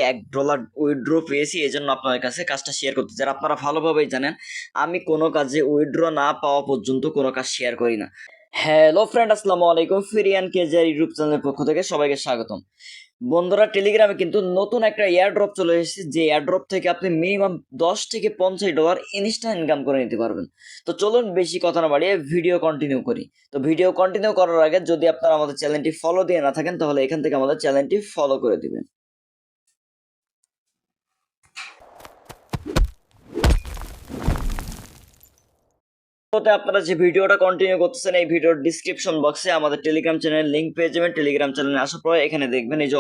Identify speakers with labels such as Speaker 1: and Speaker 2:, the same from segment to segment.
Speaker 1: $1 withdraw পেয়েছি, এই জন্য আপনাদের কাছে কাজটা শেয়ার করতে চাই। আপনারা ভালোভাবেই জানেন আমি কোনো কাজে উইথড্র না পাওয়া পর্যন্ত কোনো কাজ শেয়ার করি না। হ্যালো ফ্রেন্ড, আসসালামু আলাইকুম। ফিরিয়ান কেজার ইউটিউব চ্যানেলের পক্ষ থেকে সবাইকে স্বাগতম। বন্ধুরা, টেলিগ্রামে কিন্তু নতুন একটা এয়ারড্রপ চলে এসেছে, যে এয়ারড্রপ থেকে আপনি মিনিমাম $10 থেকে $50 ইনস্ট্যান্ট ইনকাম করে নিতে পারবেন। তো চলুন বেশি কথা না বাড়িয়ে ভিডিও কন্টিনিউ করি। তো ভিডিও কন্টিনিউ করার আগে যদি আপনারা আমাদের চ্যানেলটি ফলো দিয়ে না থাকেন, তাহলে এখান থেকে আমাদের চ্যানেলটি ফলো করে দিবেন। আপনারা যে ভিডিওটা কন্টিনিউ করতেছেন, এই ভিডিওর ডিসক্রিপশন বক্সে আমাদের টেলিগ্রাম চ্যানেল লিংক পেয়ে যাবেন। টেলিগ্রাম চ্যানেলে আসার পরে এখানে দেখবেন এই যে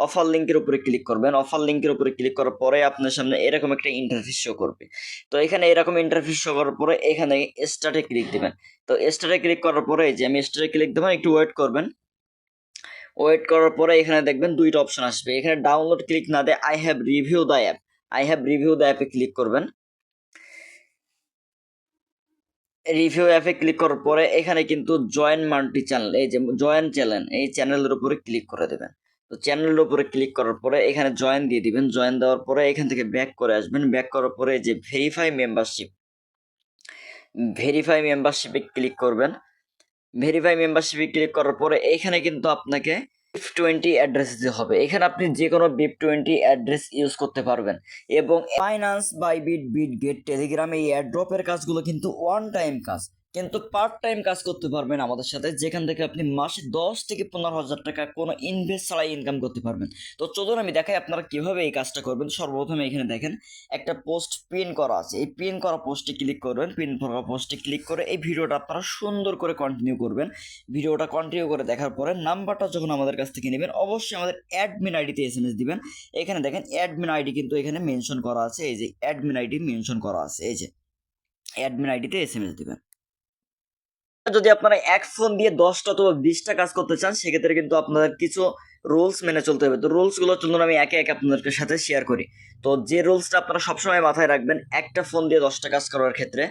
Speaker 1: অফার লিঙ্কের উপরে ক্লিক করবেন। অফার লিঙ্কের উপরে ক্লিক করার পরে আপনার সামনে এরকম একটা ইন্টারফেস শো করবে। তো এখানে এরকম ইন্টারফেস শো করার পরে এখানে স্টার্টে ক্লিক দিবেন। তো স্টার্টে ক্লিক করার পরে যে আমি স্টার্টে ক্লিক দেবেন, একটু ওয়েট করবেন। ওয়েট করার পরে এখানে দেখবেন দুইটা অপশন আসবে। এখানে ডাউনলোড ক্লিক না দিয়ে আই হ্যাভ রিভিউ দ্য অ্যাপে ক্লিক করবেন। রিভিউ অ্যাপে ক্লিক করার পরে এখানে কিন্তু জয়েন মাল্টি চ্যানেল, এই যে জয়েন চ্যানেল, এই চ্যানেলের উপরে ক্লিক করে দেবেন। তো চ্যানেলের উপরে ক্লিক করার পরে এখানে জয়েন দিয়ে দিবেন। জয়েন দেওয়ার পরে এখান থেকে ব্যাক করে আসবেন। ব্যাক করার পরে যে ভেরিফাই মেম্বারশিপে ক্লিক করবেন। ভেরিফাই মেম্বারশিপে ক্লিক করার পরে এখানে কিন্তু আপনাকে BIP20 অ্যাড্রেস দিতে হবে। এখানে আপনি যে কোনো BIP20 অ্যাড্রেস ইউজ করতে পারবেন। এবং ফাইন্যান্স বাইবিট, বিটগেট, টেলিগ্রাম এই অ্যাড্রপের কাজগুলো কিন্তু ওয়ান টাইম কাজ, কিন্তু পার্ট টাইম কাজ করতে পারবেন আমাদের সাথে, যেখান থেকে আপনি মাসে 10 থেকে 15 হাজার টাকা কোনো ইনভেস্ট ছাড়াই ইনকাম করতে পারবেন। তো চলুন আমি দেখাই আপনারা কিভাবে এই কাজটা করবেন। সর্বপ্রথমে এখানে দেখেন একটা পোস্ট পিন করা আছে। এই পিন করা পোস্টে ক্লিক করবেন। পিন করা পোস্টে ক্লিক করে এই ভিডিওটা আপনারা সুন্দর করে কন্টিনিউ করবেন। ভিডিওটা কন্টিনিউ করে দেখার পরে নাম্বারটা যখন আমাদের কাছ থেকে নেবেন, অবশ্যই আমাদের অ্যাডমিন আইডিতে SMS দিবেন। এখানে দেখেন অ্যাডমিন আইডি কিন্তু এখানে মেনশন করা আছে। এই যে অ্যাডমিন আইডি মেনশন করা আছে, এই যে অ্যাডমিন আইডিতে SMS দিবেন। যদি আপনারা এক ফোন দিয়ে 10টা অথবা 20টা কাজ করতে চান, সেক্ষেত্রে কিন্তু আপনাদের কিছু রুলস মেনে চলতে হবে। তো রুলসগুলো চলুন আমি একে একে আপনাদের সাথে শেয়ার করি। তো যে রুলসটা আপনারা সবসময় মাথায় রাখবেন, একটা ফোন দিয়ে 10টা কাজ করার ক্ষেত্রে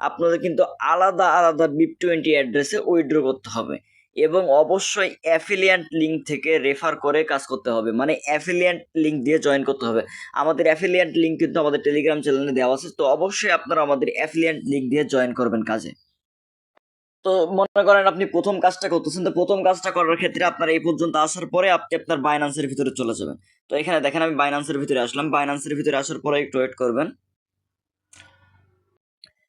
Speaker 1: আপনাদের কিন্তু আলাদা আলাদা BIP20 অ্যাড্রেসে উইথড্র করতে হবে, এবং অবশ্যই অ্যাফিলিয়েন্ট লিঙ্ক থেকে রেফার করে কাজ করতে হবে, মানে অ্যাফিলিয়েন্ট লিঙ্ক দিয়ে জয়েন করতে হবে। আমাদের অ্যাফিলিয়েন্ট লিঙ্ক কিন্তু আমাদের টেলিগ্রাম চ্যানেলে দেওয়া আছে। তো অবশ্যই আপনারা আমাদের অ্যাফিলিয়েন্ট লিঙ্ক দিয়ে জয়েন করবেন কাজে। তো মনে করেন আপনি প্রথম কাজটা করতেছেন, তো প্রথম কাজটা করার ক্ষেত্রে আপনার এই পর্যন্ত আসার পরে আপনি আপনার বাইন্যান্সের ভিতরে চলে যাবেন। তো এখানে দেখেন আমি বাইন্যান্সের ভিতরে আসলাম। বাইন্যান্সের ভিতরে আসার পরে একটু ওয়েট করবেন।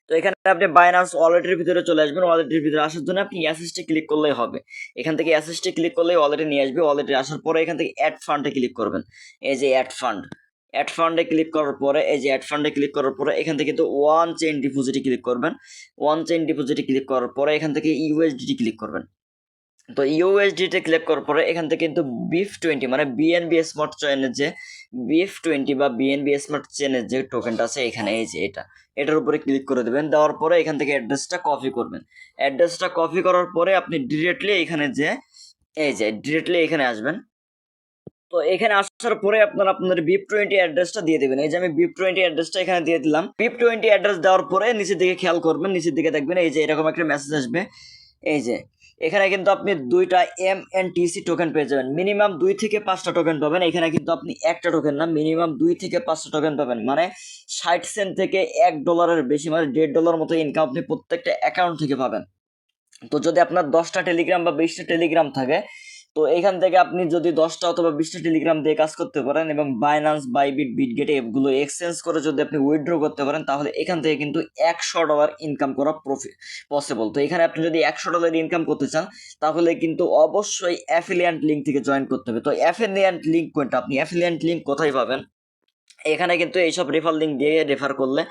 Speaker 1: তো এখানে আপনি বাইন্যান্স ওয়ালেটের ভিতরে চলে আসবেন। ওয়ালেটের ভিতরে আসার জন্য আপনি অ্যাসিস্টে ক্লিক করলেই হবে। এখান থেকে অ্যাসিস্টে ক্লিক করলেই ওয়ালেটে নিয়ে আসবে। ওয়ালেটে আসার পরে এখান থেকে অ্যাড ফান্ডে ক্লিক করবেন। এই যে অ্যাড ফান্ডে ক্লিক করার পরে এই যে অ্যাড ফান্ডে ক্লিক করার পরে এখান থেকে কিন্তু ওয়ান চেইন ডিপোজিটে ক্লিক করবেন। ওয়ান চেইন ডিপোজিটে ক্লিক করার পরে এখান থেকে ইউএসডিটি ক্লিক করবেন। তো ইউএসডিতে ক্লিক করার পরে এখান থেকে কিন্তু BIP20 মানে বিএনবি স্মার্ট চেনের যে BIP20 বা বিএনবি স্মার্ট চেনের যে টোকেনটা আছে এখানে, এই যে এটার উপরে ক্লিক করে দেবেন। দেওয়ার পরে এখান থেকে অ্যাড্রেসটা কপি করবেন। অ্যাড্রেসটা কপি করার পরে আপনি ডিরেক্টলি এখানে এখানে আসবেন। তো এখানে আসার পরে আপনারা আপনাদের BIP20 অ্যাড্রেসটা দিয়ে দেবেন। এই যে আমি BIP20 অ্যাড্রেসটা এখানে দিয়ে দিলাম। BIP20 অ্যাড্রেস দেওয়ার পরে নিচের দিকে খেয়াল করবেন, নিচের দিকে দেখবেন এই যে এরকম একটা মেসেজ আসবে। এই যে এখানে কিন্তু আপনি 2টা MNTC টোকেন পেয়ে যাবেন। মিনিমাম 2 থেকে 5টা টোকেন পাবেন। এখানে কিন্তু আপনি একটা টোকেন না, মিনিমাম 2 থেকে 5টা টোকেন পাবেন, মানে 60 সেন্ট থেকে $1 বেশি, মানে $1.5 মতো ইনকাম আপনি প্রত্যেকটা অ্যাকাউন্ট থেকে পাবেন। তো যদি আপনার 10টা টেলিগ্রাম বা 20টা টেলিগ্রাম থাকে, তো এখান থেকে আপনি যদি 10টা অথবা 20টা টেলিগ্রাম দিয়ে কাজ করতে পারেন এবং বাইন্যান্স, বাইবিট, বিটগেট এগুলো এক্সচেঞ্জ করে যদি আপনি উইথড্র করতে পারেন, তাহলে এখান থেকে কিন্তু $100 ইনকাম করা পসিবল। তো এখানে আপনি যদি $100 ইনকাম করতে চান, তাহলে কিন্তু অবশ্যই অ্যাফিলিয়েন্ট লিঙ্ক থেকে জয়েন করতে হবে। তো অ্যাফিলিয়েন্ট লিঙ্ক কোনটা, আপনি অ্যাফিলিয়েন্ট লিঙ্ক কোথায় পাবেন? এখানে কিন্তু এইসব রেফার লিঙ্ক দিয়ে রেফার করলে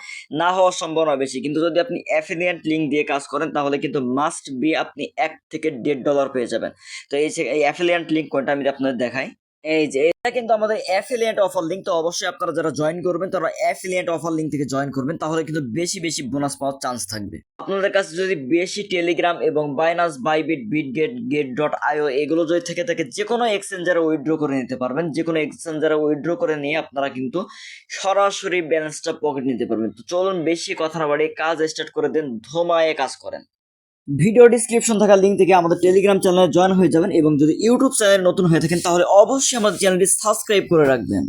Speaker 1: না হওয়ার সম্ভাবনা বেশি, কিন্তু যদি আপনি অ্যাফিলিয়েন্ট লিঙ্ক দিয়ে কাজ করেন তাহলে কিন্তু মাস্ট বি আপনি $1 থেকে $1.5 পেয়ে যাবেন। তো এই অ্যাফিলিয়েন্ট লিঙ্ক কোনটা আমি আপনাদের দেখাই। এই যে এটা কিন্তু আমাদের অ্যাফিলিয়েন্ট অফার লিঙ্ক। তো অবশ্যই আপনারা যারা জয়েন করবেন তারা অ্যাফিলিয়েন্ট অফার লিঙ্ক থেকে জয়েন করবেন, তাহলে কিন্তু বেশি বেশি বোনাস পাওয়ার চান্স থাকবে। আপনাদের কাছে যদি বেশি টেলিগ্রাম এবং বাইনান্স, বাইবিট, বিটগেট, গেট.io এগুলো যদি থেকে থাকে, যে কোনো এক্সচেঞ্জারে উইথড্র করে নিতে পারবেন। যে কোনো এক্সচেঞ্জারে উইথড্র করে নিয়ে আপনারা কিন্তু সরাসরি ব্যালেন্সটা পকেট নিতে পারবেন। তো চলুন বেশি কথা না বাড়িয়ে কাজ স্টার্ট করে দেন, ধোমায়ে কাজ করেন। ভিডিও ডিসক্রিপশন থাকা লিঙ্ক থেকে আমাদের টেলিগ্রাম চ্যানেলে জয়েন হয়ে যাবেন এবং যদি ইউটিউব চ্যানেলে নতুন হয়ে থাকেন তাহলে অবশ্যই আমাদের চ্যানেলটি সাবস্ক্রাইব করে রাখবেন।